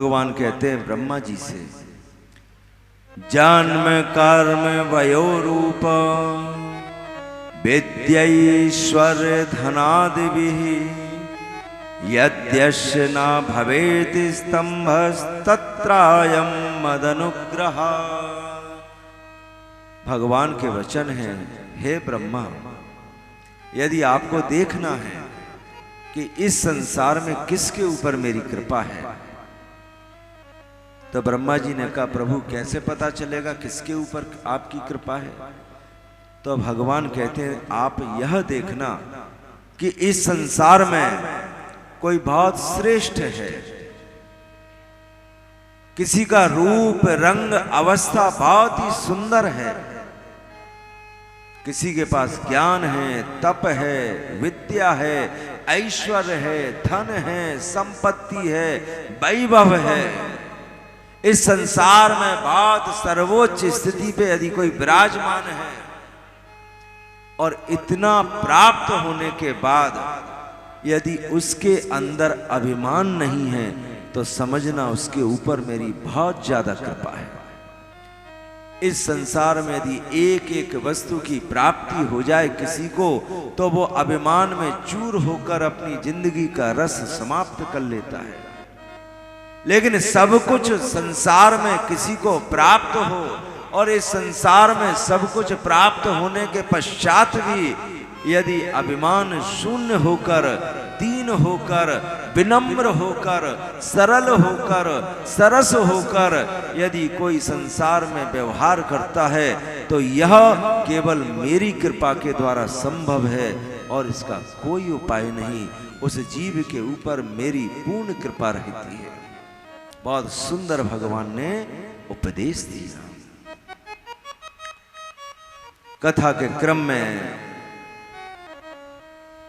भगवान कहते हैं ब्रह्मा जी से, जन्म कर्म वयो रूप विद्यैश्वर्य धनादिभिः यद्यस्य न भवेत् स्तंभस्तत्रायं मदनुग्रह। भगवान के वचन हैं, हे ब्रह्मा, यदि आपको देखना है कि इस संसार में किसके ऊपर मेरी कृपा है, तो ब्रह्मा जी ने कहा, प्रभु कैसे पता चलेगा किसके ऊपर आपकी कृपा है? तो भगवान कहते हैं, आप यह देखना कि इस संसार में कोई बहुत श्रेष्ठ है, किसी का रूप रंग अवस्था बहुत ही सुंदर है, किसी के पास ज्ञान है, तप है, विद्या है, ऐश्वर्य है, धन है, संपत्ति है, वैभव है। इस संसार में बहुत सर्वोच्च स्थिति पे यदि कोई विराजमान है और इतना प्राप्त होने के बाद यदि उसके अंदर अभिमान नहीं है, तो समझना उसके ऊपर मेरी बहुत ज्यादा कृपा है। इस संसार में यदि एक एक वस्तु की प्राप्ति हो जाए किसी को, तो वो अभिमान में चूर होकर अपनी जिंदगी का रस समाप्त कर लेता है। लेकिन सब कुछ संसार में किसी को प्राप्त हो और इस संसार में सब कुछ प्राप्त होने के पश्चात भी यदि अभिमान शून्य होकर, दीन होकर, विनम्र होकर, सरल होकर, सरस होकर यदि कोई संसार में व्यवहार करता है, तो यह केवल मेरी कृपा के द्वारा संभव है और इसका कोई उपाय नहीं। उस जीव के ऊपर मेरी पूर्ण कृपा रहती है। बहुत सुंदर भगवान ने उपदेश दिया। कथा के क्रम में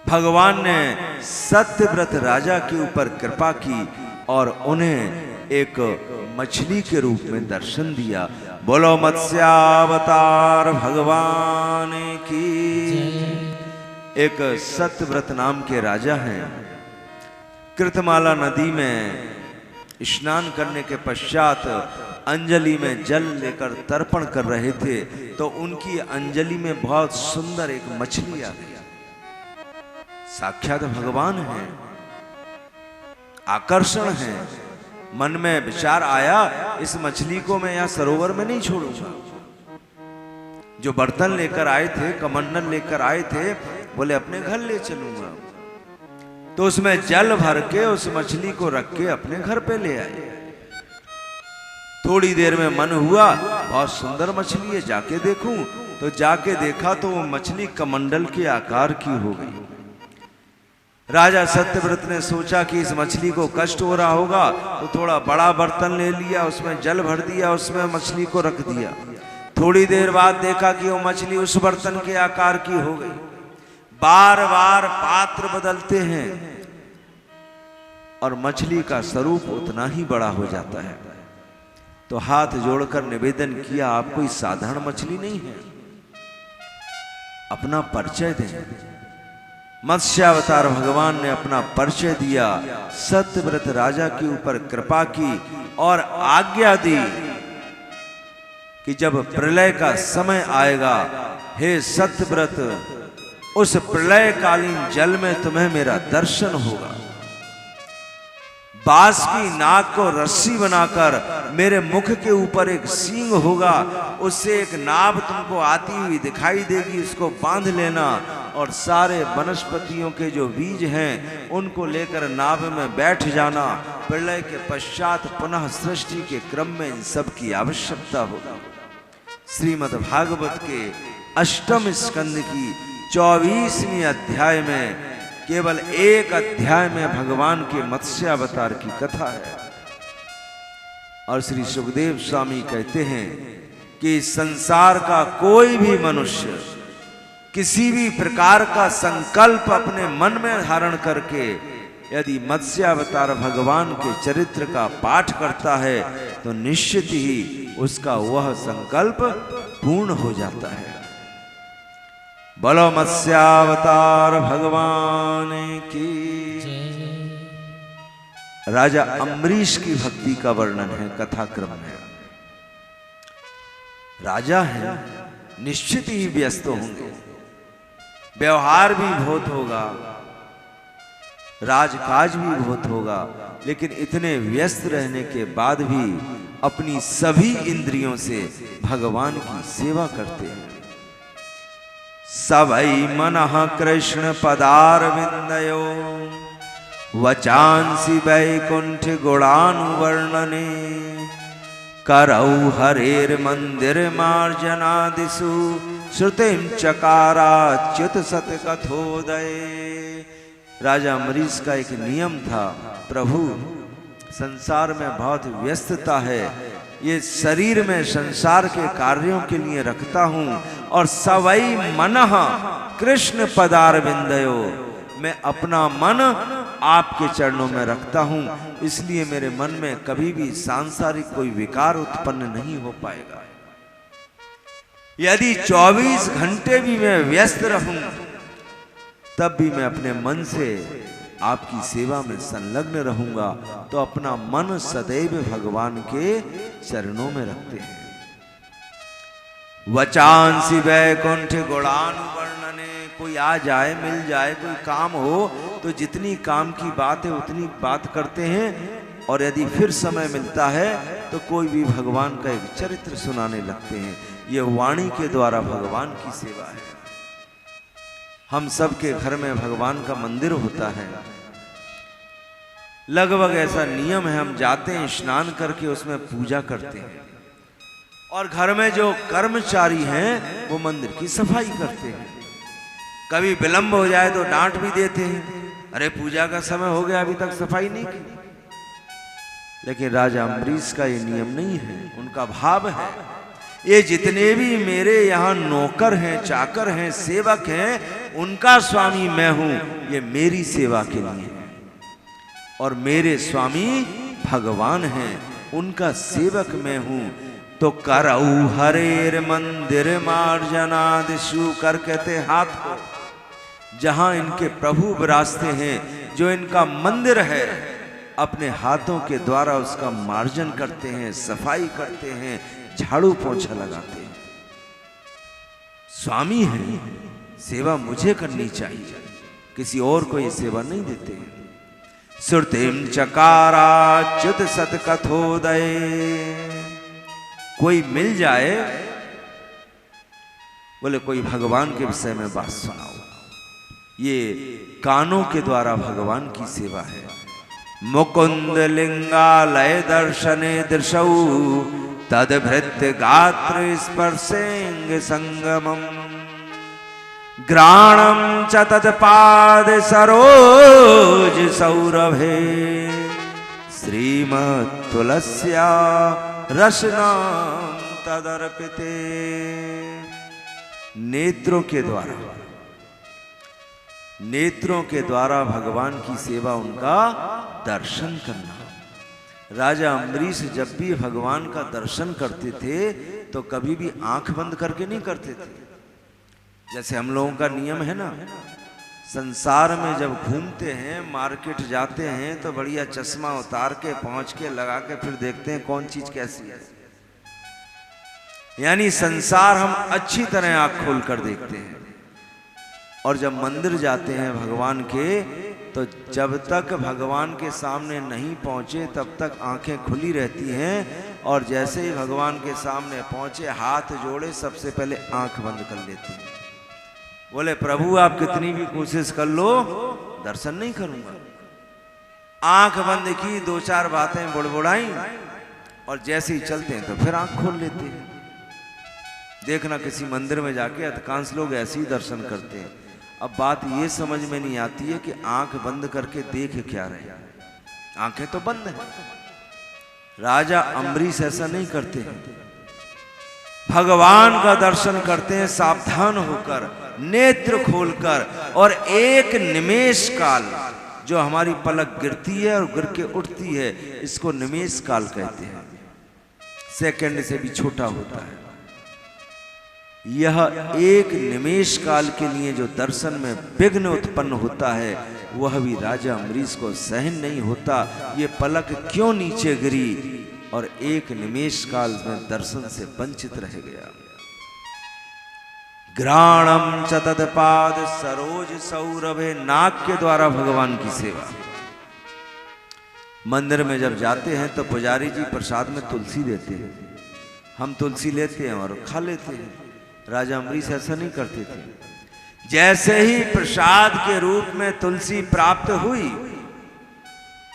भगवान ने सत्यव्रत राजा के ऊपर कृपा की और उन्हें एक मछली के रूप में दर्शन दिया। बोलो मत्स्यावतार भगवान की। एक सत्यव्रत नाम के राजा हैं। कृतमाला नदी में स्नान करने के पश्चात अंजलि में जल लेकर तर्पण कर रहे थे, तो उनकी अंजलि में बहुत सुंदर एक मछली आ गई। साक्षात भगवान है, आकर्षण है। मन में विचार आया, इस मछली को मैं यहां सरोवर में नहीं छोड़ूंगा। जो बर्तन लेकर आए थे, कमंडल लेकर आए थे, बोले अपने घर ले चलूंगा। तो उसमें जल भर के उस मछली को रख के अपने घर पे ले आए। थोड़ी देर में मन हुआ, बहुत सुंदर मछली है, जाके देखूं। तो जाके देखा तो वो मछली कमंडल के आकार की हो गई। राजा सत्यव्रत ने सोचा कि इस मछली को कष्ट हो रहा होगा, तो थोड़ा बड़ा बर्तन ले लिया, उसमें जल भर दिया, उसमें मछली को रख दिया। थोड़ी देर बाद देखा कि वो मछली उस बर्तन के आकार की हो गई। बार बार पात्र बदलते हैं और मछली का स्वरूप उतना ही बड़ा हो जाता है। तो हाथ जोड़कर निवेदन किया, आप कोई साधारण मछली नहीं है, अपना परिचय दें। मत्स्यावतार भगवान ने अपना परिचय दिया, सत्यव्रत राजा के ऊपर कृपा की और आज्ञा दी कि जब प्रलय का समय आएगा, हे सत्यव्रत, उस प्रलयकालीन जल में तुम्हें मेरा दर्शन होगा। बांस की नाक को रस्सी बनाकर मेरे मुख के ऊपर एक सींग होगा, उससे एक नाभ तुमको आती हुई दिखाई देगी, उसको बांध लेना और सारे वनस्पतियों के जो बीज हैं उनको लेकर नाभ में बैठ जाना। प्रलय के पश्चात पुनः सृष्टि के क्रम में इन सब की आवश्यकता होगी। श्रीमद् भागवत के अष्टम स्कंद की 24वीं अध्याय में केवल एक अध्याय में भगवान के मत्स्यावतार की कथा है। और श्री सुखदेव स्वामी कहते हैं कि संसार का कोई भी मनुष्य किसी भी प्रकार का संकल्प अपने मन में धारण करके यदि मत्स्यावतार भगवान के चरित्र का पाठ करता है, तो निश्चित ही उसका वह संकल्प पूर्ण हो जाता है। बोलो मत्स्यावतार भगवान की। राजा अम्बरीश की भक्ति का वर्णन है कथाक्रम में। राजा है, निश्चित ही व्यस्त होंगे, व्यवहार भी बहुत होगा, राजकाज भी बहुत होगा, लेकिन इतने व्यस्त रहने के बाद भी अपनी सभी इंद्रियों से भगवान की सेवा करते हैं। सबई मनः कृष्ण पदारविंदयो वचांसि वैकुंठ गुणानुवर्णने करौ हरेर मंदिर मार्जनादिषु श्रुतिं चकाराच्युत सत कथोदय। राजा अम्बरीश का एक नियम था, प्रभु संसार में बहुत व्यस्तता है, ये शरीर में संसार के कार्यों के लिए रखता हूं, और सवई मनः कृष्ण पदारविंदयो, मैं अपना मन आपके चरणों में रखता हूं, इसलिए मेरे मन में कभी भी सांसारिक कोई विकार उत्पन्न नहीं हो पाएगा। यदि 24 घंटे भी मैं व्यस्त रहूं तब भी मैं अपने मन से आपकी सेवा में संलग्न रहूंगा। तो अपना मन सदैव भगवान के चरणों में रखते हैं। वचांसि वैकुंठ गुणानुवर्णने, कोई आ जाए मिल जाए, कोई काम हो तो जितनी काम की बात है उतनी बात करते हैं, और यदि फिर समय मिलता है तो कोई भी भगवान का एक चरित्र सुनाने लगते हैं। ये वाणी के द्वारा भगवान की सेवा है। हम सबके घर में भगवान का मंदिर होता है, लगभग ऐसा नियम है, हम जाते हैं स्नान करके उसमें पूजा करते हैं, और घर में जो कर्मचारी हैं वो मंदिर की सफाई करते हैं। कभी विलंब हो जाए तो डांट भी देते हैं, अरे पूजा का समय हो गया अभी तक सफाई नहीं की। लेकिन राजा अम्बरीश का ये नियम नहीं है, उनका भाव है, ये जितने भी मेरे यहाँ नौकर हैं, चाकर हैं, सेवक हैं, उनका स्वामी मैं हूं, ये मेरी सेवा के लिए है, और मेरे स्वामी भगवान हैं, उनका सेवक मैं हूं। तो करऊ हरेर मंदिर मार्जनादिषु, कर कहते हाथ को, जहां इनके प्रभु विराजते हैं, जो इनका मंदिर है, अपने हाथों के द्वारा उसका मार्जन करते हैं, सफाई करते हैं, झाड़ू पोंछा लगाते हैं। स्वामी है, सेवा मुझे करनी चाहिए, किसी और को ये सेवा नहीं देते हैं। श्रुतिं चकाराच्युत सत कथोदय, कोई मिल जाए बोले कोई भगवान के विषय में बात सुनाओ, ये कानों के द्वारा भगवान की सेवा है। मुकुंद लिंगालय दर्शने दृशौ तदभृत्य गात्र स्पर्शेंग संगमम ग्राणम च तत्पाद सरोज सौरभे श्रीमत् तुलस्या रसनाम तदर्पिते। नेत्रों के द्वारा भगवान की सेवा, उनका दर्शन करना। राजा अम्बरीश जब भी भगवान का दर्शन करते थे तो कभी भी आंख बंद करके नहीं करते थे। जैसे हम लोगों का नियम है ना, संसार में जब घूमते हैं, मार्केट जाते हैं, तो बढ़िया चश्मा उतार के पहुंच के लगा के फिर देखते हैं कौन चीज कैसी है। यानी संसार हम अच्छी तरह आंख खोल कर देखते हैं। और जब मंदिर जाते हैं भगवान के, तो जब तक भगवान के सामने नहीं पहुंचे तब तक आंखें खुली रहती हैं, और जैसे ही भगवान के सामने पहुंचे, हाथ जोड़े, सबसे पहले आंख बंद कर लेते हैं। बोले प्रभु आप कितनी भी कोशिश कर लो, दर्शन नहीं करूंगा। आंख बंद की, दो चार बातें बुड़बुड़ाई, और जैसे ही चलते हैं तो फिर आंख खोल लेते हैं। देखना किसी मंदिर में जाके अधिकांश लोग ऐसे ही दर्शन करते हैं। अब बात ये समझ में नहीं आती है कि आंख बंद करके देख क्या रहे, आंखें तो बंद हैं। राजा अम्बरीश ऐसा नहीं करते हैं, भगवान का दर्शन करते हैं सावधान होकर, नेत्र खोलकर, और एक निमेष काल, जो हमारी पलक गिरती है और गिर के उठती है, इसको निमेष काल कहते हैं। सेकंड से भी छोटा होता है। यह एक निमेष काल के लिए जो दर्शन में विघ्न उत्पन्न होता है, वह भी राजा अम्बरीश को सहन नहीं होता। ये पलक क्यों नीचे गिरी और एक निमेष काल में दर्शन से वंचित रह गया। घ्राणम च तत्पाद सरोज सौरभे, नाक के द्वारा भगवान की सेवा। मंदिर में जब जाते हैं तो पुजारी जी प्रसाद में तुलसी देते हैं, हम तुलसी लेते हैं और खा लेते हैं। राजा अम्बरीश ऐसा नहीं करते थे। जैसे ही प्रसाद के रूप में तुलसी प्राप्त हुई,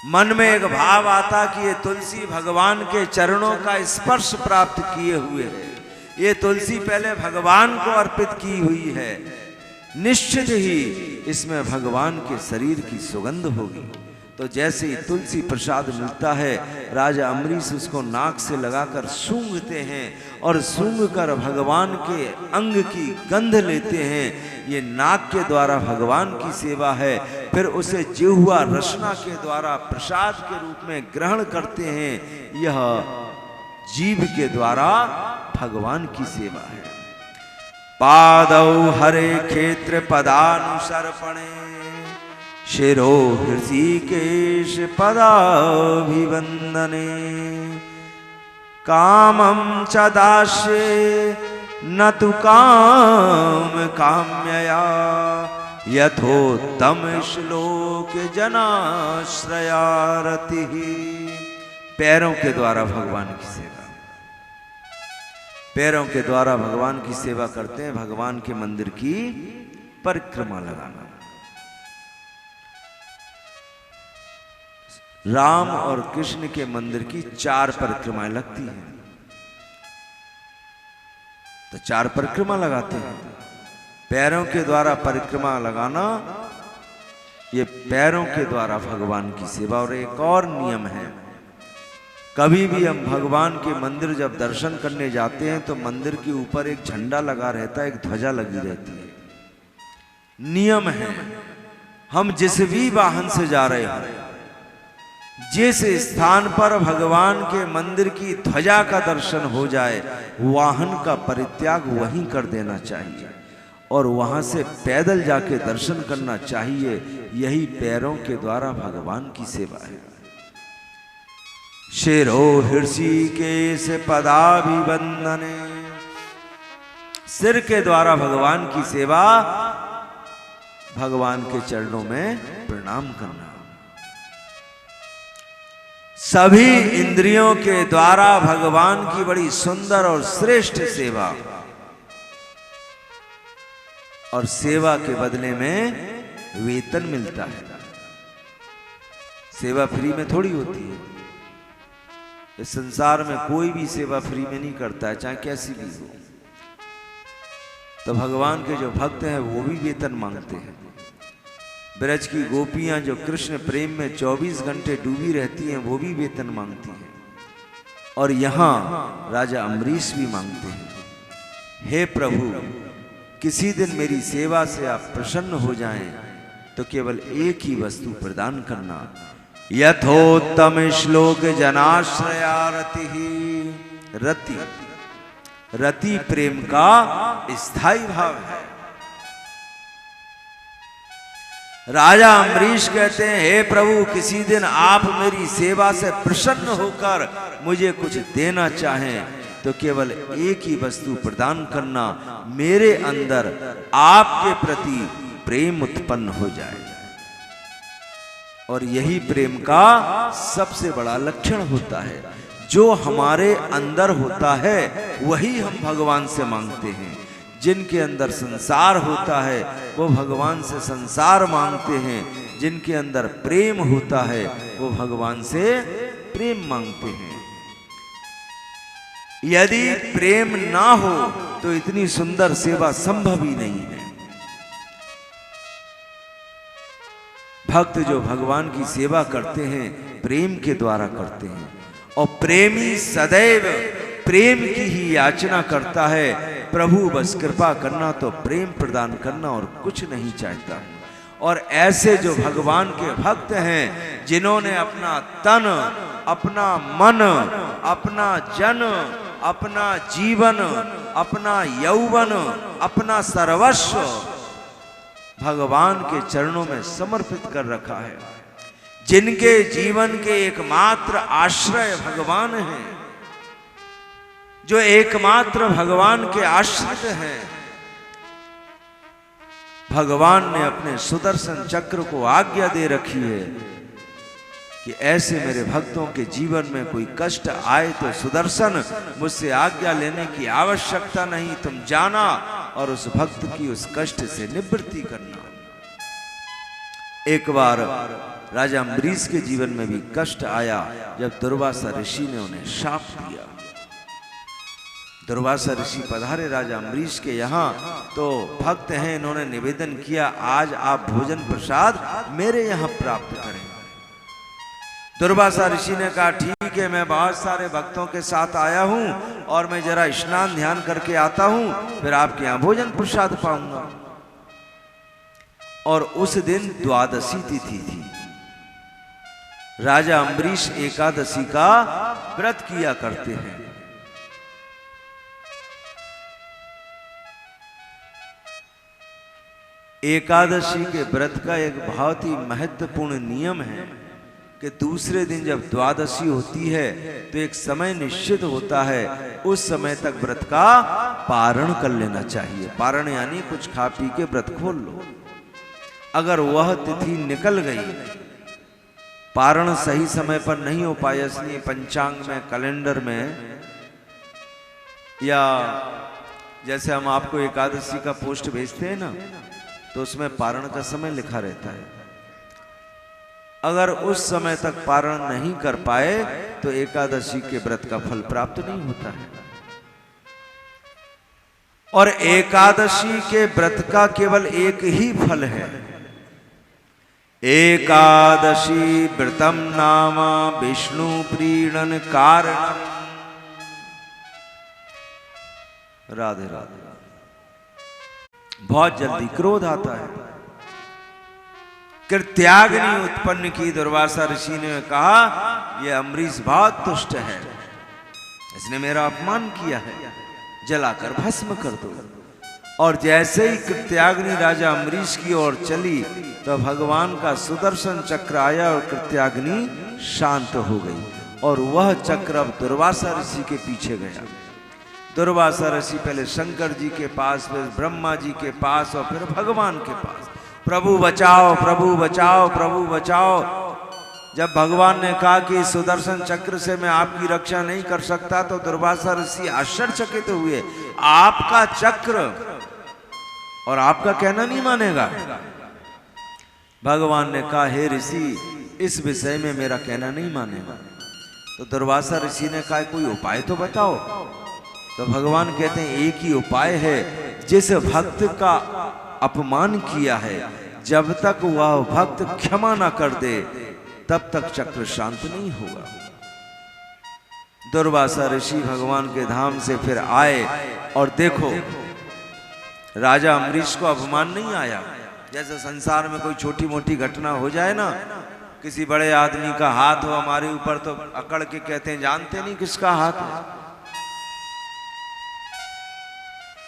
मन में एक भाव आता कि ये तुलसी भगवान के चरणों का स्पर्श प्राप्त किए हुए है, ये तुलसी पहले भगवान को अर्पित की हुई है, निश्चित ही इसमें भगवान के शरीर की सुगंध होगी। तो जैसे ही तुलसी प्रसाद मिलता है, राजा अम्बरीश उसको नाक से लगाकर सूंघते हैं और सूंघकर भगवान के अंग की गंध लेते हैं। ये नाक के द्वारा भगवान की सेवा है। फिर उसे जिह्वा रसना के द्वारा प्रसाद के रूप में ग्रहण करते हैं। यह जीभ के द्वारा भगवान की सेवा है। पादौ हरे क्षेत्र पदानुसर्पणे, शिरो हृषिकेश पदाभिवंदने, कामं च दास्ये न तु काम काम्यया, यथोत्तम श्लोक जनाश्रया रतिः। पैरों के द्वारा भगवान की सेवा, पैरों के द्वारा भगवान की सेवा करते हैं। भगवान के मंदिर की परिक्रमा लगाना। राम और कृष्ण के मंदिर की 4 परिक्रमाएं लगती हैं, तो 4 परिक्रमा लगाते हैं। पैरों के द्वारा परिक्रमा लगाना, ये पैरों के द्वारा भगवान की सेवा। और एक और नियम है, कभी भी हम भगवान के मंदिर जब दर्शन करने जाते हैं तो मंदिर के ऊपर एक झंडा लगा रहता है, एक ध्वजा लगी रहती है। नियम है, हम जिस भी वाहन से जा रहे हैं, जिस स्थान पर भगवान के मंदिर की ध्वजा का दर्शन हो जाए, वाहन का परित्याग वहीं कर देना चाहिए और वहां से पैदल जाके दर्शन करना चाहिए। यही पैरों के द्वारा भगवान की सेवा है। शिरो हृषिकेश पदाभिवंदने, सिर के द्वारा भगवान की सेवा, भगवान के चरणों में प्रणाम करना। सभी इंद्रियों के द्वारा भगवान की बड़ी सुंदर और श्रेष्ठ सेवा, और सेवा के बदले में वेतन मिलता है। सेवा फ्री में थोड़ी होती है। इस संसार में कोई भी सेवा फ्री में नहीं करता है, चाहे कैसी भी हो। तो भगवान के जो भक्त हैं वो भी वेतन मांगते हैं। ब्रज की गोपियां जो कृष्ण प्रेम में 24 घंटे डूबी रहती हैं, वो भी वेतन मांगती हैं। और यहां राजा अम्बरीश भी मांगते हैं, हे प्रभु, किसी दिन मेरी सेवा से आप प्रसन्न हो जाएं तो केवल एक ही वस्तु प्रदान करना। यथोत्तम श्लोक जनाश्रया रतिः, रति, रति प्रेम का स्थायी भाव है। राजा अम्बरीश कहते हैं, हे प्रभु, किसी दिन आप मेरी सेवा से प्रसन्न होकर मुझे कुछ देना चाहें तो केवल एक ही वस्तु प्रदान करना, मेरे अंदर आपके प्रति प्रेम उत्पन्न हो जाए। और यही प्रेम का सबसे बड़ा लक्षण होता है। जो हमारे अंदर होता है वही हम भगवान से मांगते हैं। जिनके अंदर संसार होता है वो भगवान से संसार मांगते हैं। जिनके अंदर प्रेम होता है वो भगवान से प्रेम मांगते हैं। यदि प्रेम ना हो तो इतनी सुंदर सेवा संभव ही नहीं है। भक्त जो भगवान की सेवा करते हैं प्रेम के द्वारा करते हैं, और प्रेमी सदैव प्रेम की ही याचना करता है। प्रभु बस कृपा करना, तो प्रेम प्रदान करना और कुछ नहीं चाहता। और ऐसे जो भगवान के भक्त हैं, जिन्होंने अपना तन, अपना मन, अपना जन, अपना जीवन, अपना यौवन, अपना सर्वस्व भगवान के चरणों में समर्पित कर रखा है, जिनके जीवन के एकमात्र आश्रय भगवान हैं, जो एकमात्र भगवान के आश्रित हैं, भगवान ने अपने सुदर्शन चक्र को आज्ञा दे रखी है कि ऐसे मेरे भक्तों के जीवन में कोई कष्ट आए तो सुदर्शन, मुझसे आज्ञा लेने की आवश्यकता नहीं, तुम जाना और उस भक्त की उस कष्ट से निवृत्ति करना। एक बार राजा अम्बरीश के जीवन में भी कष्ट आया जब दुर्वासा ऋषि ने उन्हें शाप दिया। दुर्वासा ऋषि पधारे राजा अम्बरीश के यहाँ, तो भक्त हैं, इन्होंने निवेदन किया आज आप भोजन प्रसाद मेरे यहाँ प्राप्त करें। दुर्वासा ऋषि ने कहा ठीक है, मैं बहुत सारे भक्तों के साथ आया हूं और मैं जरा स्नान ध्यान करके आता हूं, फिर आपके यहाँ भोजन प्रसाद पाऊंगा। और उस दिन द्वादशी तिथि थी। राजा अम्बरीश एकादशी का व्रत किया करते हैं। एकादशी के व्रत का एक बहुत ही महत्वपूर्ण नियम है कि दूसरे दिन जब द्वादशी होती है तो एक समय निश्चित होता है, उस समय तक व्रत का पारण कर लेना चाहिए। पारण यानी कुछ खा पी के व्रत खोल लो। अगर वह तिथि निकल गई, पारण सही समय पर नहीं हो पाया, इसलिए पंचांग में, कैलेंडर में, या जैसे हम आपको एकादशी का पोस्ट भेजते हैं ना, तो उसमें पारण का समय लिखा रहता है। अगर उस समय तक पारण नहीं कर पाए तो एकादशी के व्रत का फल प्राप्त नहीं होता है। और एकादशी के व्रत का केवल एक ही फल है, एकादशी व्रतम नाम विष्णु प्रीणन कारणम। राधे राधे। बहुत जल्दी क्रोध आता है। कृत्याग्नि उत्पन्न की दुर्वासा ऋषि ने कहा यह अम्बरीश बहुत दुष्ट है, इसने मेरा अपमान किया है, जलाकर भस्म कर दो। और जैसे ही कृत्याग्नि राजा अम्बरीश की ओर चली तो भगवान का सुदर्शन चक्र आया और कृत्याग्नि शांत हो गई, और वह चक्र अब दुर्वासा ऋषि के पीछे गया। दुर्वासा ऋषि पहले शंकर जी के पास, फिर ब्रह्मा जी के पास और फिर भगवान के पास, प्रभु बचाओ, प्रभु बचाओ, प्रभु बचाओ। जब भगवान ने कहा कि सुदर्शन चक्र से मैं आपकी रक्षा नहीं कर सकता, तो दुर्वासा ऋषि आश्चर्यचकित हुए, आपका चक्र और आपका कहना नहीं मानेगा। भगवान ने कहा हे ऋषि, इस विषय में मेरा कहना नहीं मानेगा। तो दुर्वासा ऋषि ने कहा कोई उपाय तो बताओ। तो भगवान कहते हैं एक ही उपाय है, जिस भक्त का अपमान किया है, जब तक वह भक्त क्षमा ना कर दे तब तक चक्र शांत नहीं होगा। दुर्वासा ऋषि भगवान के धाम से फिर आए और देखो राजा अम्बरीश को अपमान नहीं आया। जैसे संसार में कोई छोटी मोटी घटना हो जाए ना, किसी बड़े आदमी का हाथ हो हमारे ऊपर, तो अकड़ के कहते हैं जानते नहीं किसका हाथ है।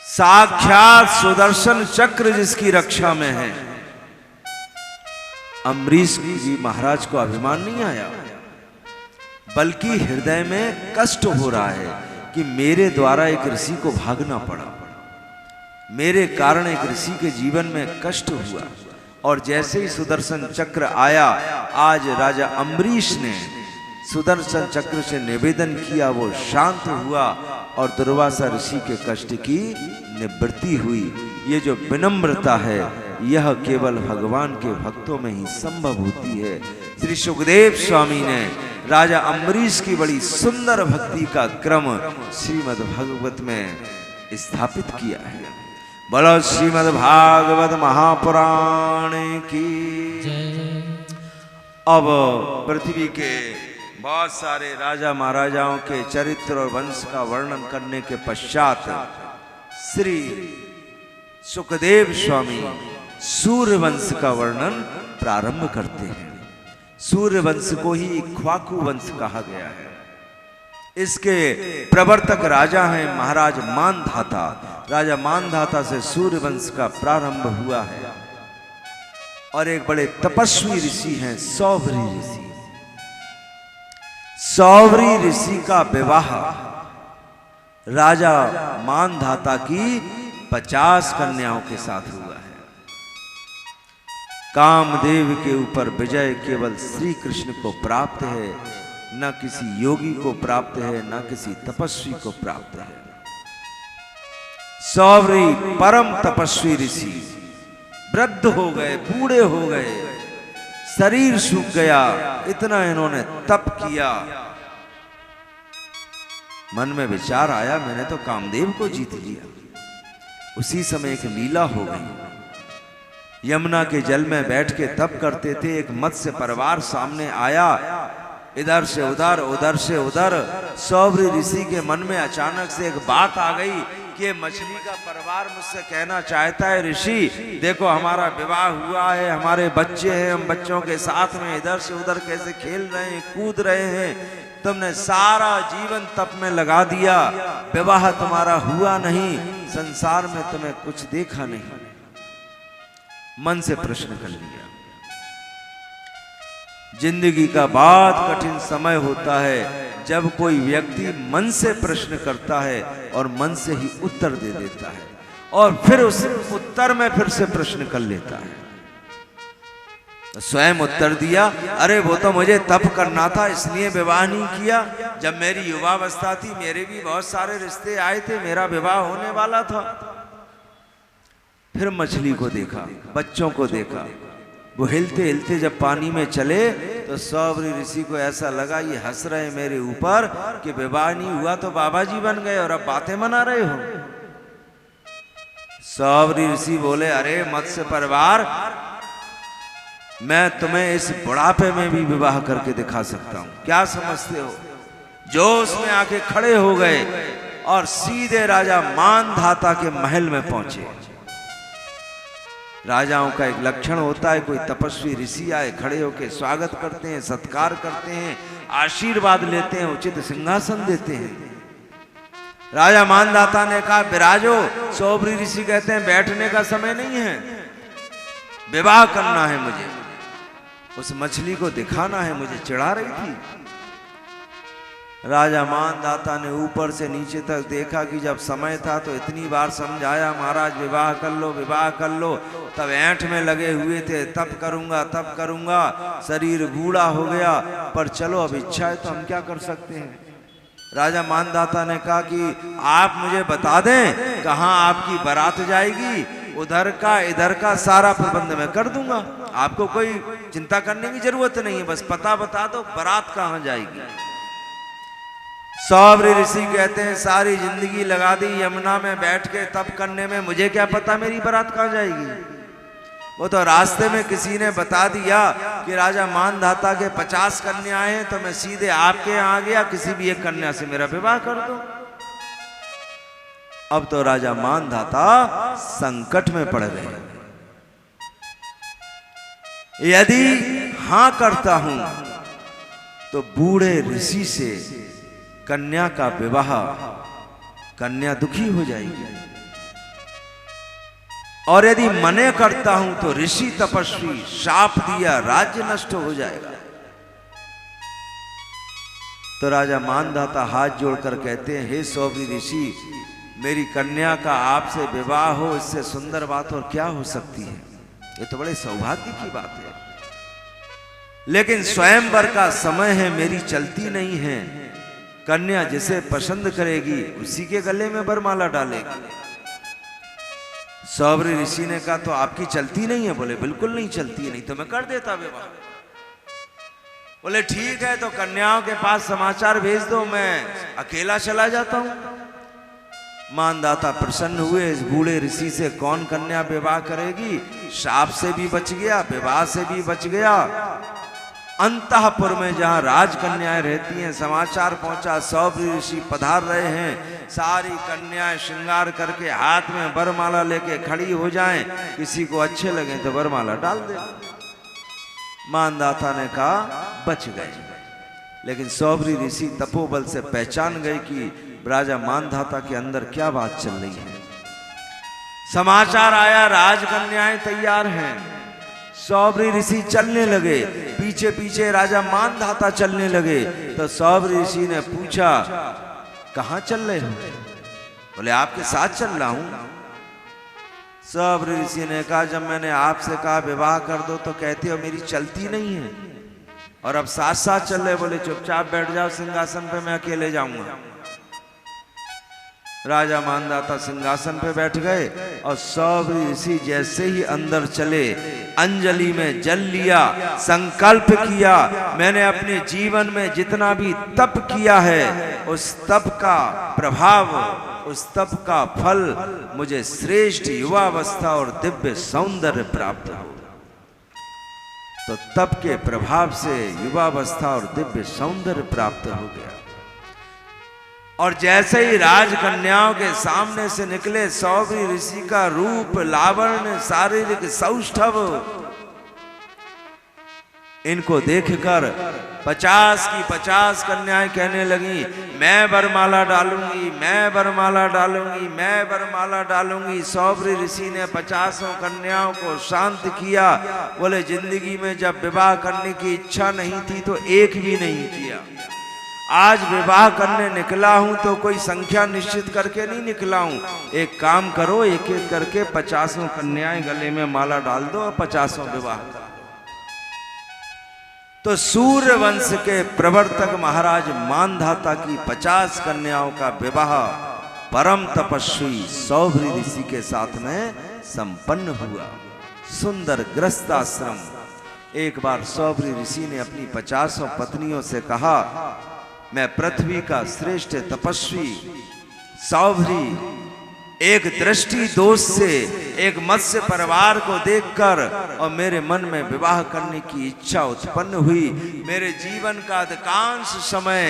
साक्षात सुदर्शन चक्र जिसकी रक्षा में है, अम्बरीश जी महाराज को अभिमान नहीं आया, बल्कि हृदय में कष्ट हो रहा है कि मेरे द्वारा एक ऋषि को भागना पड़ा, मेरे कारण एक ऋषि के जीवन में कष्ट हुआ। और जैसे ही सुदर्शन चक्र आया, आज राजा अम्बरीश ने सुदर्शन चक्र से निवेदन किया, वो शांत हुआ और दुर्वासा ऋषि के कष्ट की निवृत्ति हुई। ये जो विनम्रता है, यह केवल भगवान के भक्तों में ही संभव होती है। श्री सुखदेव स्वामी ने राजा अम्बरीश की बड़ी सुंदर भक्ति का क्रम श्रीमद् भागवत में स्थापित किया है। बोलो श्रीमद् भागवत महापुराण की जय। अब पृथ्वी के बहुत सारे राजा महाराजाओं के चरित्र और वंश का वर्णन करने के पश्चात श्री सुखदेव स्वामी सूर्यवंश का वर्णन प्रारंभ करते हैं। सूर्यवंश को ही इक्ष्वाकु वंश कहा गया है। इसके प्रवर्तक राजा हैं महाराज मानधाता। राजा मानधाता से सूर्यवंश का प्रारंभ हुआ है। और एक बड़े तपस्वी ऋषि हैं सौभरी ऋषि। सौभरी ऋषि का विवाह राजा मानधाता की 50 कन्याओं के साथ हुआ है। कामदेव के ऊपर विजय केवल श्री कृष्ण को प्राप्त है, न किसी योगी को प्राप्त है, न किसी तपस्वी को प्राप्त है। सौभरी परम तपस्वी ऋषि वृद्ध हो गए, बूढ़े हो गए, शरीर सूख गया, इतना इन्होंने तप किया। मन में विचार आया मैंने तो कामदेव को जीत लिया। उसी समय एक लीला हो गई। यमुना के जल में बैठ के तप करते थे, एक मत्स्य परिवार सामने आया, इधर से उधर उधर से उधर। सौभरी ऋषि के मन में अचानक से एक बात आ गई कि मछली का परिवार मुझसे कहना चाहता है, ऋषि देखो हमारा विवाह हुआ है, हमारे बच्चे हैं, हम बच्चों के साथ में इधर से उधर कैसे खेल रहे हैं, कूद रहे हैं, तुमने सारा जीवन तप में लगा दिया, विवाह तुम्हारा हुआ नहीं, संसार में तुम्हें कुछ देखा नहीं। मन से प्रश्न कर लिया। जिंदगी का बहुत कठिन समय होता है जब कोई व्यक्ति मन से प्रश्न करता है और मन से ही उत्तर दे देता है और फिर उस उत्तर में फिर से प्रश्न कर लेता है। तो स्वयं उत्तर दिया, अरे वो तो मुझे तप करना था इसलिए विवाह नहीं किया। जब मेरी युवावस्था थी मेरे भी बहुत सारे रिश्ते आए थे, मेरा विवाह होने वाला था। फिर मछली को देखा, बच्चों को देखा, वो हिलते हिलते जब पानी में चले तो सौभरी ऋषि को ऐसा लगा ये हंस रहे मेरे ऊपर कि विवाह नहीं हुआ तो बाबा जी बन गए और अब बातें मना रहे हो। सौभरी ऋषि बोले, अरे मत्स्य परिवार, मैं तुम्हें इस बुढ़ापे में भी विवाह करके दिखा सकता हूं, क्या समझते हो? जोश में आके खड़े हो गए और सीधे राजा मानधाता के महल में पहुंचे। राजाओं का एक लक्षण होता है, कोई तपस्वी ऋषि आए खड़े होकर स्वागत करते हैं, सत्कार करते हैं, आशीर्वाद लेते हैं, उचित सिंहासन देते हैं। राजा मानधाता ने कहा, विराजो। सौभरी ऋषि कहते हैं, बैठने का समय नहीं है, विवाह करना है मुझे। उस मछली को दिखाना है, मुझे चिढ़ा रही थी। राजा मानधाता ने ऊपर से नीचे तक देखा कि जब समय था तो इतनी बार समझाया, महाराज विवाह कर लो, विवाह कर लो, तब ऐंठ में लगे हुए थे, तब करूंगा तब करूंगा, शरीर बूढ़ा हो गया, पर चलो अब इच्छा है तो हम क्या कर सकते हैं। राजा मानधाता ने कहा कि आप मुझे बता दें कहाँ आपकी बारात जाएगी, उधर का इधर का सारा प्रबंध मैं कर दूंगा, आपको कोई चिंता करने की जरूरत नहीं है, बस पता बता दो बारात कहाँ जाएगी। सौभरी ऋषि कहते हैं, सारी जिंदगी लगा दी यमुना में बैठ के तप करने में, मुझे क्या पता मेरी बारात कहाँ जाएगी। वो तो रास्ते में किसी ने बता दिया कि राजा मानधाता के 50 कन्याएं हैं, तो मैं सीधे आपके यहाँ आ गया, किसी भी एक कन्या से मेरा विवाह कर दो। अब तो राजा मानधाता संकट में पड़ गए। यदि हां करता हूं तो बूढ़े ऋषि से कन्या का विवाह, कन्या दुखी हो जाएगी, और यदि मने करता हूं तो ऋषि तपस्वी शाप दिया, राज्य नष्ट हो जाएगा। तो राजा मानधाता हाथ जोड़कर कहते हैं, हे सौभरी ऋषि, मेरी कन्या का आपसे विवाह हो, इससे सुंदर बात और क्या हो सकती है। ये तो बड़े सौभाग्य की बात है, लेकिन स्वयंवर का समय है, मेरी चलती नहीं है। कन्या जिसे पसंद करेगी उसी के गले में वरमाला डालेगी। सौभरी ऋषि ने कहा, तो आपकी चलती नहीं है? बोले, बिल्कुल नहीं चलती है, नहीं तो मैं कर देता विवाह। बोले, ठीक है, तो कन्याओं के पास समाचार भेज दो, मैं अकेला चला जाता हूं। मानधाता प्रसन्न हुए, इस बूढ़े ऋषि से कौन कन्या विवाह करेगी, शाप से भी बच गया, विवाह से भी बच गया। अंतःपुर में जहां राजकन्याएं रहती हैं, समाचार पहुंचा सौभरी ऋषि पधार रहे हैं। सारी कन्याएं श्रृंगार करके हाथ में वरमाला लेके खड़ी हो जाएं, किसी को अच्छे लगे तो वरमाला डाल दे। मानधाता ने कहा, बच गए। लेकिन सौभरी ऋषि तपोबल से पहचान गए कि राजा मानधाता के अंदर क्या बात चल रही है। समाचार आया, राजकन्याएं तैयार हैं। सौबरी ऋषि चलने लगे, पीछे पीछे राजा मानधाता चलने लगे। तो सौबरी ऋषि ने पूछा, कहां चल रहे हो? बोले आपके साथ चल रहा हूं। सौबरी ऋषि ने कहा, जब मैंने आपसे कहा विवाह कर दो तो कहते हो मेरी चलती नहीं है, और अब साथ साथ चल रहे। बोले चुपचाप बैठ जाओ सिंहासन पे, मैं अकेले जाऊंगा। राजा मानधाता सिंहासन पे बैठ गए और सौबरी ऋषि जैसे ही अंदर चले, अंजलि में जल लिया, संकल्प किया, मैंने अपने जीवन में जितना भी तप किया है उस तप का प्रभाव, उस तप का फल मुझे श्रेष्ठ युवावस्था और दिव्य सौंदर्य प्राप्त हो। तो तप के प्रभाव से युवावस्था और दिव्य सौंदर्य प्राप्त हो गया। और जैसे ही राजकन्याओं के सामने से निकले, सौबरी ऋषि का रूप, लावण्य, शारीरिक सौष्ठव, इनको देखकर 50 की 50 कन्याएं कहने लगी, मैं वरमाला डालूंगी, मैं वरमाला डालूंगी, मैं वरमाला डालूंगी। सौबरी ऋषि ने 50 कन्याओं को शांत किया। बोले जिंदगी में जब विवाह करने की इच्छा नहीं थी तो एक भी नहीं किया। आज विवाह करने निकला हूं तो कोई संख्या निश्चित करके नहीं निकला हूं। एक काम करो, एक एक करके 50 कन्याएं गले में माला डाल दो और 50 विवाह कर दो। तो सूर्य वंश के प्रवर्तक महाराज मानधाता की 50 कन्याओं का विवाह परम तपस्वी सौबरी ऋषि के साथ में संपन्न हुआ। सुंदर गृहस्थ आश्रम। एक बार सौबरी ऋषि ने अपनी 50 पत्नियों से कहा, मैं पृथ्वी का श्रेष्ठ तपस्वी सौबरी एक दृष्टि दोष से एक मत्स्य परिवार को देखकर और मेरे मन में विवाह करने की इच्छा उत्पन्न हुई। मेरे जीवन का अधिकांश समय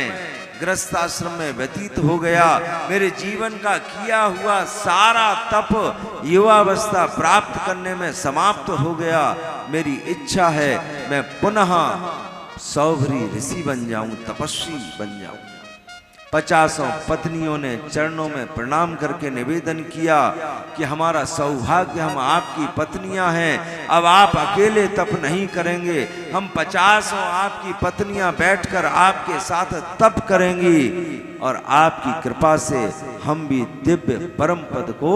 गृहस्थाश्रम में व्यतीत हो गया। मेरे जीवन का किया हुआ सारा तप युवावस्था प्राप्त करने में समाप्त हो गया। मेरी इच्छा है मैं पुनः सौबरी ऋषि बन जाऊं, तपस्वी बन जाऊं। 50 पत्नियों ने चरणों में प्रणाम करके निवेदन किया कि हमारा सौभाग्य, हम आपकी पत्नियां हैं। अब आप अकेले तप नहीं करेंगे, हम 50 आपकी पत्नियां बैठकर आपके साथ तप करेंगी और आपकी कृपा से हम भी दिव्य परम पद को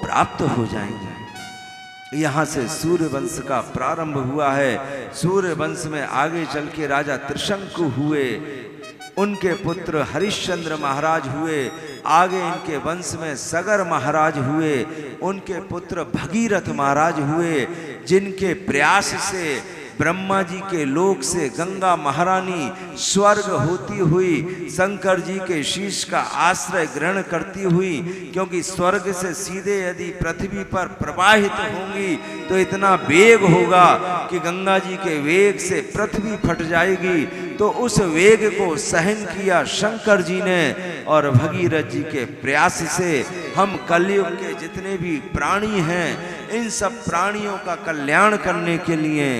प्राप्त हो जाएंगे। यहाँ से सूर्य वंश का प्रारंभ हुआ है। सूर्य वंश में आगे चल के राजा त्रिशंकु हुए, उनके पुत्र हरिश्चंद्र महाराज हुए। आगे इनके वंश में सगर महाराज हुए, उनके पुत्र भगीरथ महाराज हुए, जिनके प्रयास से ब्रह्मा जी के लोक से गंगा महारानी स्वर्ग होती हुई शंकर जी के शीश का आश्रय ग्रहण करती हुई, क्योंकि स्वर्ग से सीधे यदि पृथ्वी पर प्रवाहित होंगी तो इतना वेग होगा कि गंगा जी के वेग से पृथ्वी फट जाएगी। तो उस वेग को सहन किया शंकर जी ने, और भगीरथ जी के प्रयास से हम कलयुग के जितने भी प्राणी हैं, इन सब प्राणियों का कल्याण करने के लिए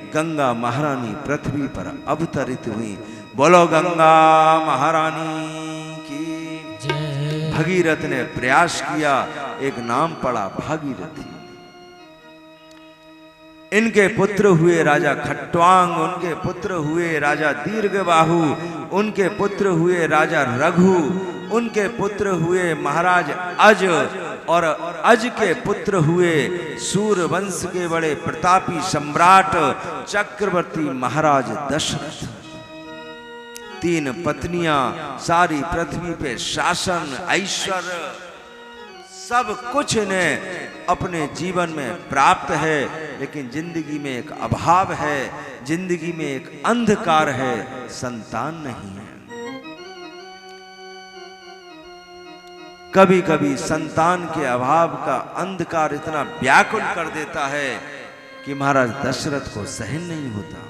गंगा महारानी पृथ्वी पर अवतरित हुई। बोलो गंगा महारानी की जय। भगीरथ ने प्रयास किया, एक नाम पड़ा भागीरथी। इनके पुत्र हुए राजा खट्वांग, उनके पुत्र हुए राजा दीर्घबाहु, उनके पुत्र हुए राजा रघु, उनके पुत्र हुए महाराज अज, और अज के पुत्र हुए सूर्यवंश के बड़े प्रतापी सम्राट चक्रवर्ती महाराज दशरथ। 3 पत्नियां, सारी पृथ्वी पे शासन, ऐश्वर्य, सब कुछ इन्हें अपने जीवन में प्राप्त है, लेकिन जिंदगी में एक अभाव है, जिंदगी में एक अंधकार है, संतान नहीं है। कभी कभी संतान के अभाव का अंधकार इतना व्याकुल कर देता है कि महाराज दशरथ को सहन नहीं होता।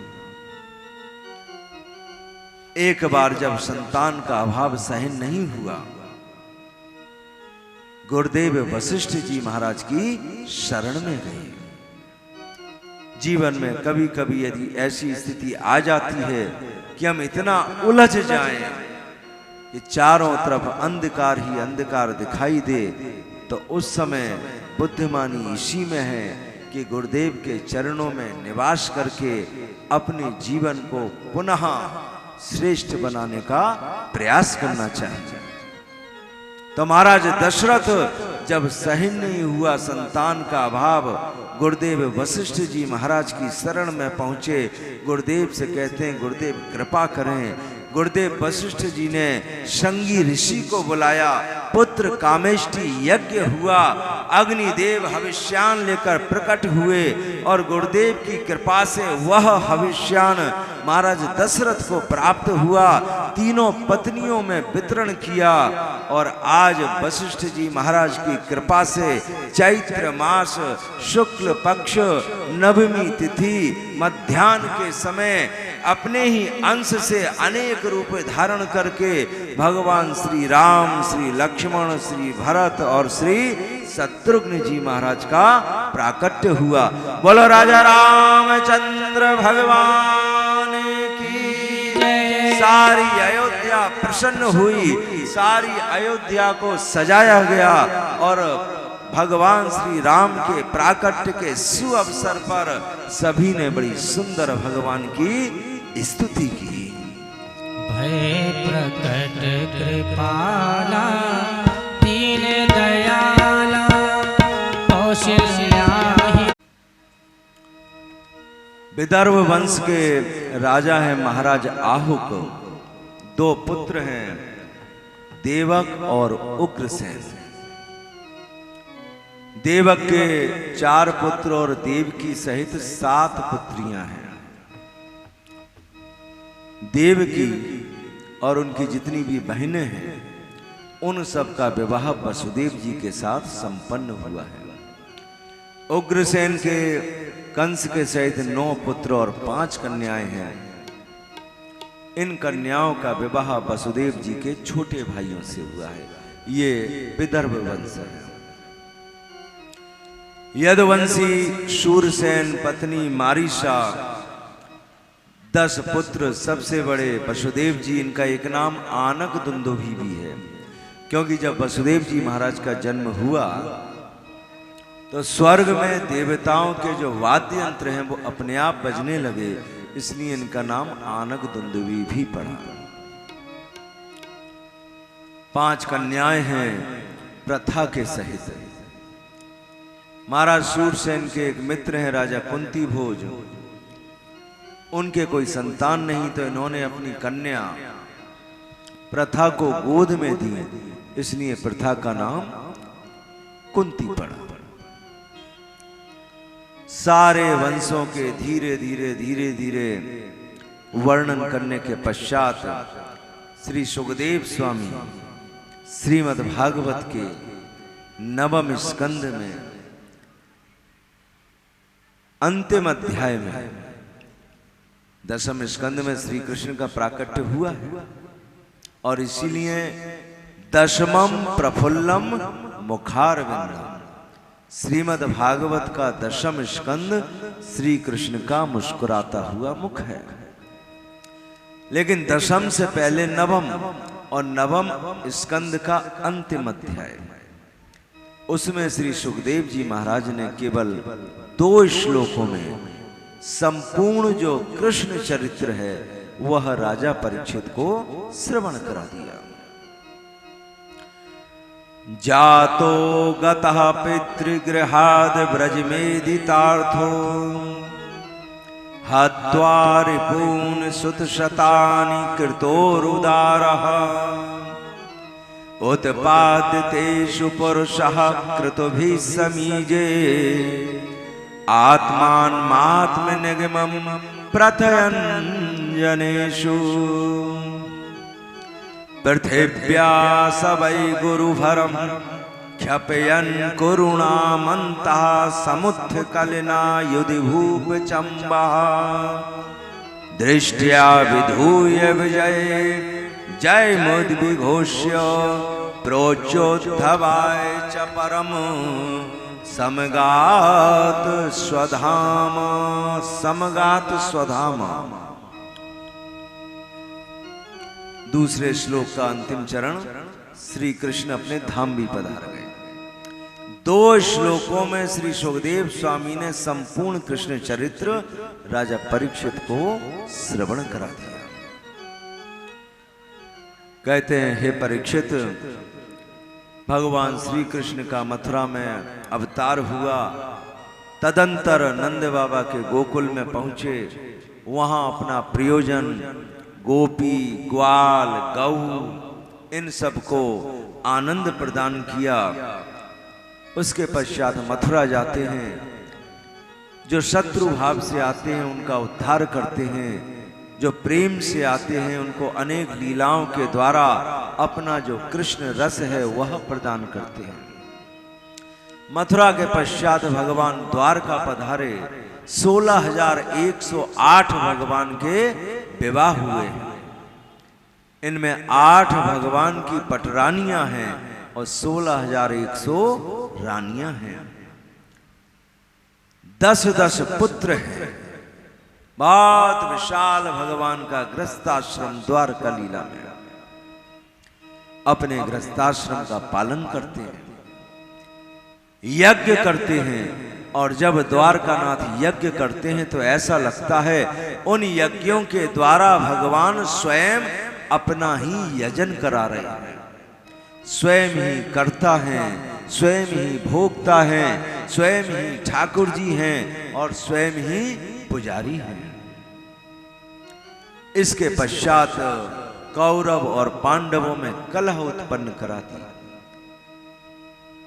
एक बार जब संतान का अभाव सहन नहीं हुआ, गुरुदेव वशिष्ठ जी महाराज की शरण में गए। जीवन में कभी कभी यदि ऐसी स्थिति आ जाती है कि हम इतना उलझ जाएं कि चारों तरफ अंधकार ही अंधकार दिखाई दे, तो उस समय बुद्धिमानी इसी में है कि गुरुदेव के चरणों में निवास करके अपने जीवन को पुनः श्रेष्ठ बनाने का प्रयास करना चाहिए। तो महाराज दशरथ जब सहन नहीं हुआ संतान का अभाव, गुरुदेव वशिष्ठ जी महाराज की शरण में पहुंचे। गुरुदेव से कहते हैं गुरुदेव कृपा करें। गुरुदेव वशिष्ठ जी ने शंगी ऋषि को बुलाया, पुत्र कामेष्टि यज्ञ हुआ, अग्निदेव हविष्यान लेकर प्रकट हुए और गुरुदेव की कृपा से वह हविष्यान महाराज दशरथ को प्राप्त हुआ। तीनों पत्नियों में वितरण किया और आज वशिष्ठ जी महाराज की कृपा से चैत्र मास शुक्ल पक्ष नवमी तिथि मध्याह्न के समय अपने ही अंश से अनेक रूप धारण करके भगवान श्री राम, श्री लक्ष्मण, श्री भरत और श्री शत्रुघ्न जी महाराज का प्राकट्य हुआ। बोलो राजा रामचंद्र भगवान की सारी अयोध्या प्रसन्न हुई, सारी अयोध्या को सजाया गया और भगवान श्री राम के प्राकट्य के सुअवसर पर सभी ने बड़ी सुंदर भगवान की स्तुति की। भय प्रकट कृपाला दीन दयाला कौशल्या। विदर्भ वंश के राजा हैं महाराज आहुक। दो पुत्र हैं देवक और उग्रसेन। देवक के 4 पुत्र और देवकी सहित 7 पुत्रियां हैं। देवकी और उनकी जितनी भी बहनें हैं उन सब का विवाह वसुदेव जी के साथ संपन्न हुआ है। उग्रसेन के कंस के सहित 9 पुत्र और 5 कन्याएं हैं। इन कन्याओं का विवाह वसुदेव जी के छोटे भाइयों से हुआ है। ये विदर्भ वंश है। यदुवंशी शूरसेन पत्नी मारीशा, 10 पुत्र, सबसे बड़े वसुदेव जी। इनका एक नाम आनक दुंदुभी भी है, क्योंकि जब वसुदेव जी महाराज का जन्म हुआ तो स्वर्ग में देवताओं के जो वाद्य यंत्र हैं वो अपने आप बजने लगे, इसलिए इनका नाम आनक दुंदुभी भी पड़ा। 5 कन्याएं हैं प्रथा के सहित। महाराज शूरसेन के एक मित्र हैं राजा कुंती भोज। उनके कोई संतान नहीं तो इन्होंने अपनी कन्या प्रथा को गोद में दी, इसलिए प्रथा का नाम कुंती पड़ा। सारे वंशों के धीरे धीरे वर्णन करने के पश्चात श्री सुखदेव स्वामी श्रीमद् भागवत के 9वें स्कंद में अंतिम अध्याय में 10वें स्कंद में श्री कृष्ण का प्राकट्य हुआ है और इसीलिए 10मं प्रफुल्लम मुखारविंदम, श्रीमद् भागवत का 10वां स्कंद श्री कृष्ण का मुस्कुराता हुआ मुख है। लेकिन 10म से पहले 9म और 9वें स्कंद का अंतिम अध्याय, उसमें श्री सुखदेव जी महाराज ने केवल 2 श्लोकों में संपूर्ण जो कृष्ण चरित्र है वह राजा परीक्षित को श्रवण करा दिया। जातो गतः पितृगृहाद् व्रजमेदितार्थो हत्वा रिपून् सुतशतानि कृतोरुदारः उत्पाद्यतेषु पुरुषः क्रतुभिः समीजे आत्मानमात्मनिगमं प्रथयन् जनेषु पृथिव्या स वै गुरुभरं क्षपयन् कुरुणामन्तः समुत्थकलिना युधिभूपचम्बः दृष्ट्या विधूय विजये जयमुद्विघोष्य प्रोच्योद्धवाय च परम समगात स्वधाम। दूसरे श्लोक का अंतिम चरण, श्री कृष्ण अपने धाम भी पधार गए। 2 श्लोकों में श्री सुखदेव स्वामी ने संपूर्ण कृष्ण चरित्र राजा परीक्षित को श्रवण करा दिया। कहते हैं, हे परीक्षित, भगवान श्री कृष्ण का मथुरा में अवतार हुआ। तदंतर नंद बाबा के गोकुल में पहुंचे। वहां अपना प्रयोजन, गोपी, ग्वाल, गऊ, इन सबको आनंद प्रदान किया। उसके पश्चात मथुरा जाते हैं। जो शत्रु भाव से आते हैं उनका उद्धार करते हैं, जो प्रेम से आते हैं उनको अनेक लीलाओं के द्वारा अपना जो कृष्ण रस है वह प्रदान करते हैं। मथुरा के पश्चात भगवान द्वारका पधारे। 16,108 भगवान के विवाह हुए हैं। इनमें 8 भगवान की पटरानियां हैं और 16,100 रानियां हैं। 10-10 पुत्र हैं। बहुत विशाल भगवान का गृहस्थाश्रम द्वारका लीला में। अपने गृहस्थाश्रम का पालन करते हैं, यज्ञ करते हैं। और जब द्वारकानाथ यज्ञ करते हैं तो ऐसा लगता है उन यज्ञों के द्वारा भगवान स्वयं अपना ही यजन करा रहे हैं। स्वयं ही करता है, स्वयं ही भोगता है, स्वयं ही ठाकुर जी हैं और स्वयं ही पुजारी हैं। इसके पश्चात कौरव और पांडवों में कलह उत्पन्न करा दिया।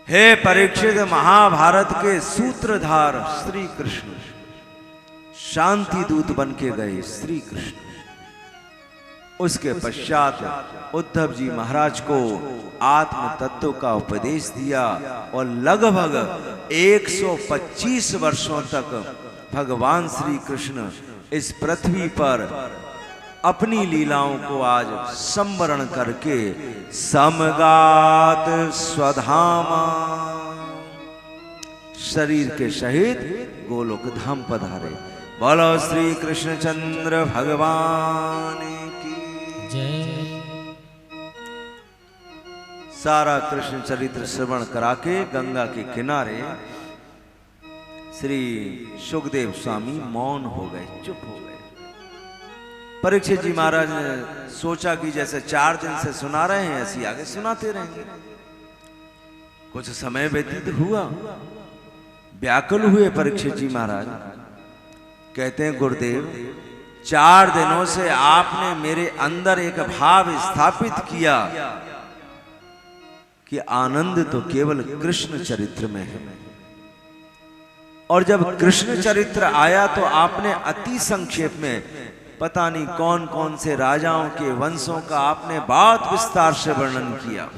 हे परीक्षित, महाभारत के सूत्रधार श्री कृष्ण, शांति दूत बन के गए श्री कृष्ण। उसके पश्चात उद्धव जी महाराज को आत्म तत्व का उपदेश दिया और लगभग 125 वर्षों तक भगवान श्री कृष्ण इस पृथ्वी पर अपनी लीलाओं को आज संवरण करके समगात स्वधामा शरीर के सहित गोलोक धाम पधारे। बोलो श्री कृष्णचंद्र भगवान की जय। सारा कृष्ण चरित्र श्रवण करा के गंगा के किनारे श्री सुखदेव स्वामी मौन हो गए, चुप हो गए। परीक्षित जी महाराज ने सोचा कि जैसे 4 दिन से सुना रहे हैं ऐसी आगे सुनाते रहेंगे। कुछ समय व्यतीत हुआ, व्याकुल हुए परीक्षित जी महाराज। कहते हैं, गुरुदेव, 4 दिनों से आपने मेरे अंदर एक भाव स्थापित किया कि आनंद तो केवल कृष्ण चरित्र में है। और जब कृष्ण चरित्र आया तो आपने अति संक्षेप में पता नहीं कौन कौन से राजाओं के वंशों का आपने बहुत विस्तार से वर्णन किया।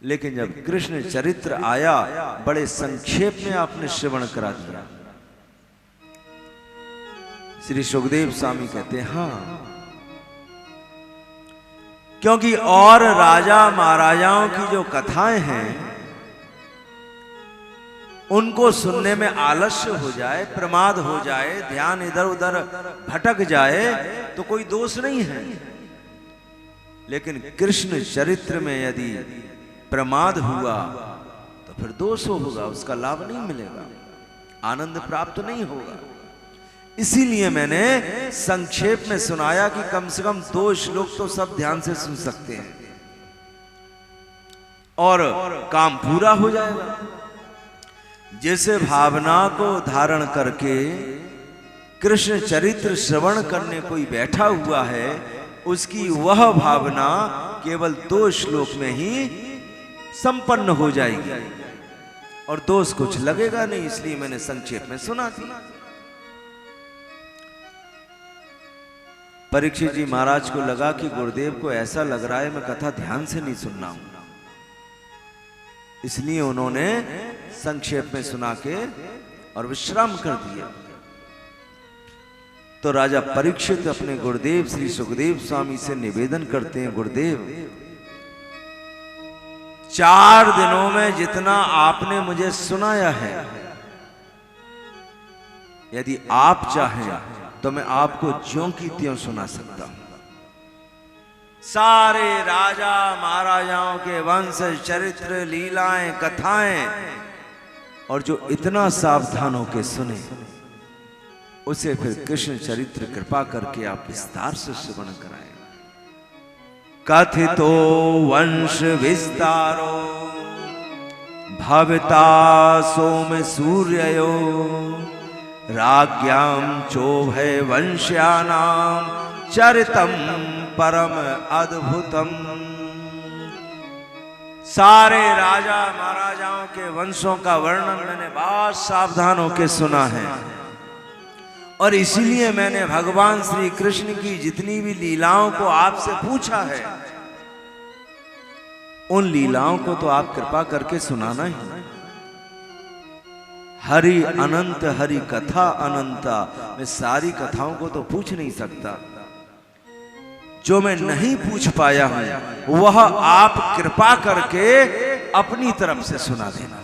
लेकिन जब कृष्ण चरित्र आया बड़े संक्षेप में आपने श्रवण करा दिया। श्री सुखदेव स्वामी कहते हैं, हाँ, क्योंकि और राजा महाराजाओं की जो कथाएं हैं उनको सुनने में आलस्य हो जाए, प्रमाद हो जाए, ध्यान इधर उधर भटक जाए तो कोई दोष नहीं है। लेकिन कृष्ण चरित्र में यदि प्रमाद हुआ तो फिर दोष होगा, उसका लाभ नहीं मिलेगा, आनंद प्राप्त नहीं होगा। इसीलिए मैंने संक्षेप में सुनाया कि कम से कम 2 श्लोक तो सब ध्यान से सुन सकते हैं और काम पूरा हो जाएगा। जिस भावना को धारण करके कृष्ण चरित्र श्रवण करने कोई बैठा हुआ है उसकी वह भावना केवल 2 श्लोक में ही संपन्न हो जाएगी और दोष कुछ लगेगा नहीं। इसलिए मैंने संक्षेप में सुना दी। परीक्षित जी महाराज को लगा कि गुरुदेव को ऐसा लग रहा है मैं कथा ध्यान से नहीं सुन रहा हूं, इसलिए उन्होंने संक्षेप में सुना के और विश्राम कर दिया। तो राजा परीक्षित अपने गुरुदेव श्री सुखदेव स्वामी से निवेदन करते हैं, गुरुदेव, 4 दिनों में जितना आपने मुझे सुनाया है, यदि आप चाहें तो मैं आपको ज्यों की त्यों सुना सकता हूं। सारे राजा महाराजाओं के वंश, चरित्र, लीलाएं, कथाएं और जो इतना सावधान होकर सुने उसे फिर कृष्ण चरित्र कृपा करके आप विस्तार से श्रवण कराएं। कथितो वंश विस्तारो भविता सोम सूर्ययो राज्ञां चोभय वंश्यानां चरितम परम अद्भुतम। सारे राजा महाराजाओं के वंशों का वर्णन मैंने बहुत सावधान होकर सुना है, और इसीलिए मैंने भगवान श्री कृष्ण की जितनी भी लीलाओं को आपसे पूछा है, उन लीलाओं को तो आप कृपा करके सुनाना ही। हरि अनंत, हरि कथा अनंता। मैं सारी कथाओं को तो पूछ नहीं सकता, जो मैं नहीं पूछ पाया हूं वह आप कृपा करके अपनी तरफ से सुना देना।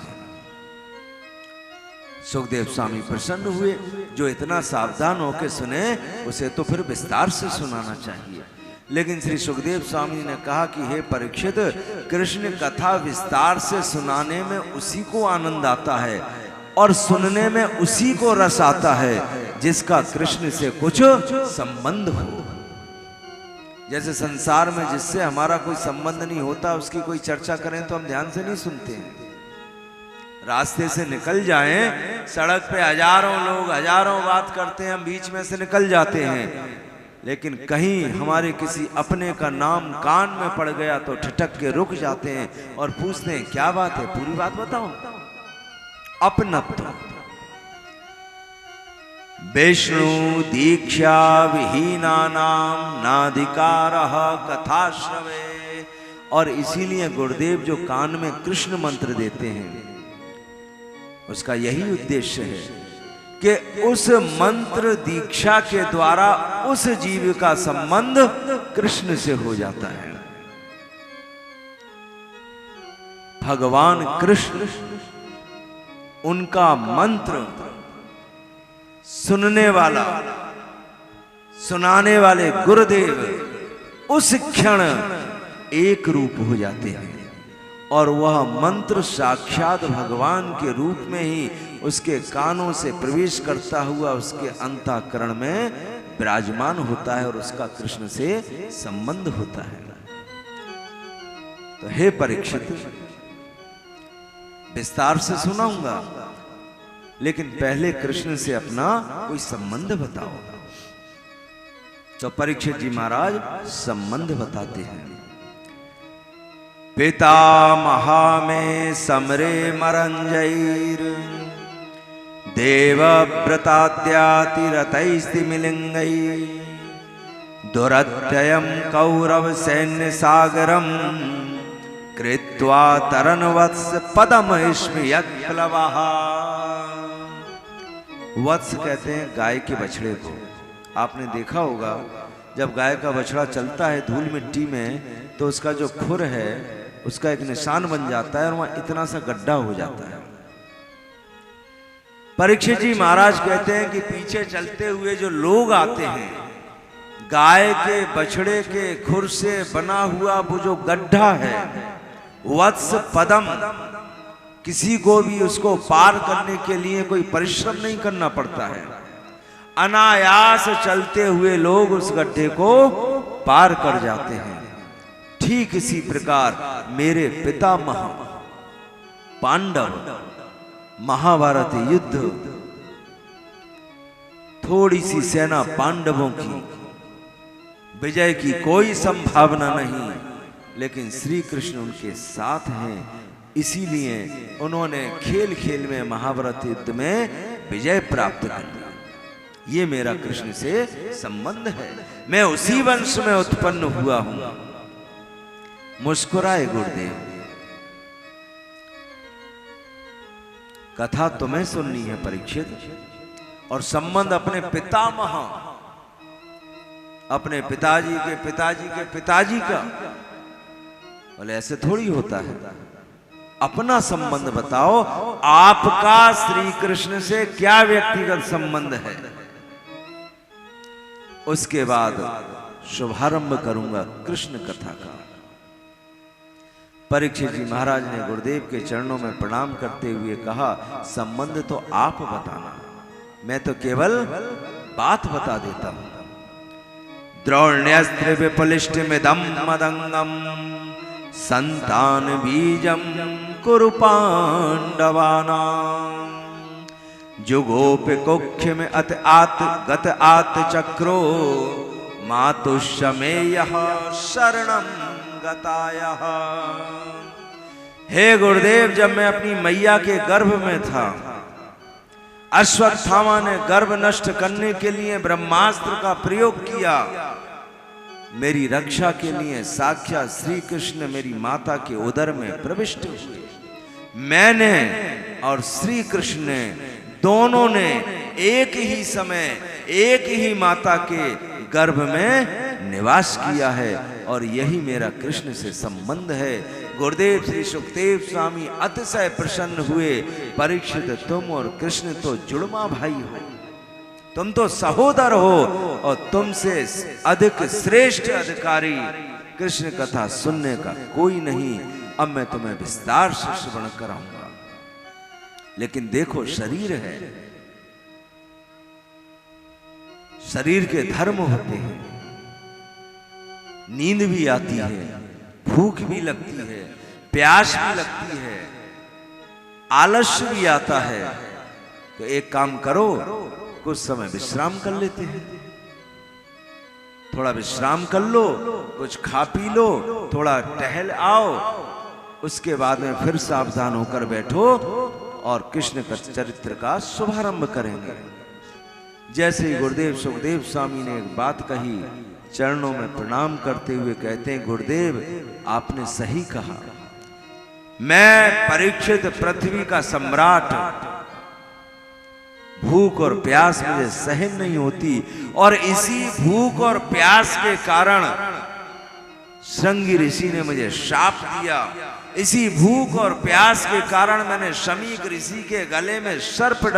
सुखदेव स्वामी प्रसन्न हुए, जो इतना सावधान होकर सुने उसे तो फिर विस्तार से सुनाना चाहिए। लेकिन श्री सुखदेव स्वामी ने कहा कि हे परीक्षित, कृष्ण कथा विस्तार से सुनाने में उसी को आनंद आता है और सुनने में उसी को रस आता है जिसका कृष्ण से कुछ संबंध हो। जैसे संसार में जिससे हमारा कोई संबंध नहीं होता उसकी कोई चर्चा करें तो हम ध्यान से नहीं सुनते हैं। रास्ते से निकल जाएं, सड़क पे हजारों लोग हजारों बात करते हैं, हम बीच में से निकल जाते हैं, लेकिन कहीं हमारे किसी अपने का नाम कान में पड़ गया तो ठिठक के रुक जाते हैं और पूछते हैं क्या बात है, पूरी बात बताओ। अपनत्व। विष्णु दीक्षा विहीनानां नाधिकारः कथाश्रवे। और इसीलिए गुरुदेव जो कान में कृष्ण मंत्र देते हैं उसका यही उद्देश्य है कि उस मंत्र दीक्षा के द्वारा उस जीव का संबंध कृष्ण से हो जाता है। भगवान कृष्ण, उनका मंत्र सुनने वाला, सुनाने वाले गुरुदेव उस क्षण एक रूप हो जाते हैं और वह मंत्र साक्षात भगवान के रूप में ही उसके कानों से प्रवेश करता हुआ उसके अंतःकरण में विराजमान होता है और उसका कृष्ण से संबंध होता है। तो हे परीक्षित, विस्तार से सुनाऊंगा, लेकिन पहले कृष्ण से अपना कोई संबंध बताओ। तो परीक्षित जी महाराज संबंध बताते हैं। पितामहा में समरे मरंजैर देवव्रताद्यातिरतैस्तिमिलिंगै दुरत्ययं कौरव सैन्य सागरम कृत्वा तरनवत्स पदम स्मयत्प्लवः। वत्स कहते हैं गाय के बछड़े को। आपने देखा होगा जब गाय का बछड़ा चलता है धूल मिट्टी में तो उसका जो खुर है उसका एक निशान बन जाता है और वहां इतना सा गड्ढा हो जाता है। परीक्षित जी महाराज कहते हैं कि पीछे चलते हुए जो लोग आते हैं, गाय के बछड़े के खुर से बना हुआ वो जो गड्ढा है, वत्स पदम, किसी को भी उसको पार करने के लिए कोई परिश्रम नहीं करना पड़ता है। अनायास चलते हुए लोग उस गड्ढे को पार कर जाते हैं। ठीक इसी प्रकार मेरे पितामह पांडव महाभारत युद्ध, थोड़ी सी सेना पांडवों की, विजय की कोई संभावना नहीं, लेकिन श्री कृष्ण उनके साथ हैं, इसीलिए उन्होंने खेल खेल में महाभारत युद्ध में विजय प्राप्त कर लिया। ये मेरा कृष्ण से संबंध है, मैं उसी वंश में उत्पन्न हुआ हूं। मुस्कुराए गुरुदेव। कथा तुम्हें सुननी है परीक्षित, और संबंध अपने पितामह, अपने पिताजी के पिताजी के पिताजी का। बोले ऐसे थोड़ी होता है, अपना संबंध बताओ, आपका श्री कृष्ण से क्या व्यक्तिगत संबंध है। उसके बाद शुभारंभ करूंगा कृष्ण कथा का। परीक्षित जी महाराज ने गुरुदेव के चरणों में प्रणाम करते हुए कहा, संबंध तो आप बताना, मैं तो केवल बात बता देता हूं। द्रोण्यस्त्र विपलिष्टमिदं मदंगम संतान बीजम कुरु पांडवानां जुगोप कुख्य में अत आत गत आत चक्रो मातुष्यमेयः शरणं गतायः। हे गुरुदेव, जब मैं अपनी मैया के गर्भ में था, अश्वत्थामा ने गर्भ नष्ट करने के लिए ब्रह्मास्त्र का प्रयोग किया। मेरी रक्षा के लिए साक्षात श्री कृष्ण मेरी माता के उदर में प्रविष्ट हुए। मैंने और श्री कृष्ण ने दोनों ने एक ही समय एक ही माता के गर्भ में निवास किया है और यही मेरा कृष्ण से संबंध है। गुरुदेव श्री सुखदेव स्वामी अतिशय प्रसन्न हुए। परीक्षित, तुम और कृष्ण तो जुड़वा भाई हो, तुम तो सहोदर हो और तुमसे अधिक श्रेष्ठ अधिकारी कृष्ण कथा सुनने का कोई नहीं। अब मैं तुम्हें विस्तार से श्रवण कराऊंगा। लेकिन देखो, शरीर है, शरीर के धर्म होते हैं, नींद भी आती है, भूख भी लगती है, प्यास भी लगती है, आलस्य भी आता है। तो एक काम करो, कुछ समय विश्राम कर लेते हैं, थोड़ा विश्राम कर लो, कुछ खा पी लो, थोड़ा टहल आओ, उसके बाद में फिर सावधान होकर बैठो और कृष्ण का चरित्र का शुभारंभ करेंगे। जैसे ही गुरुदेव सुखदेव स्वामी ने एक बात कही, चरणों में प्रणाम करते हुए कहते हैं, गुरुदेव आपने सही कहा, मैं परीक्षित पृथ्वी का सम्राट, भूख और प्यास मुझे सहन नहीं होती और इसी भूख और प्यास के कारण श्रृंगी ऋषि ने मुझे शाप दिया। इसी भूख और प्यास के कारण मैंने शमीक ऋषि के गले में सर्प डाला।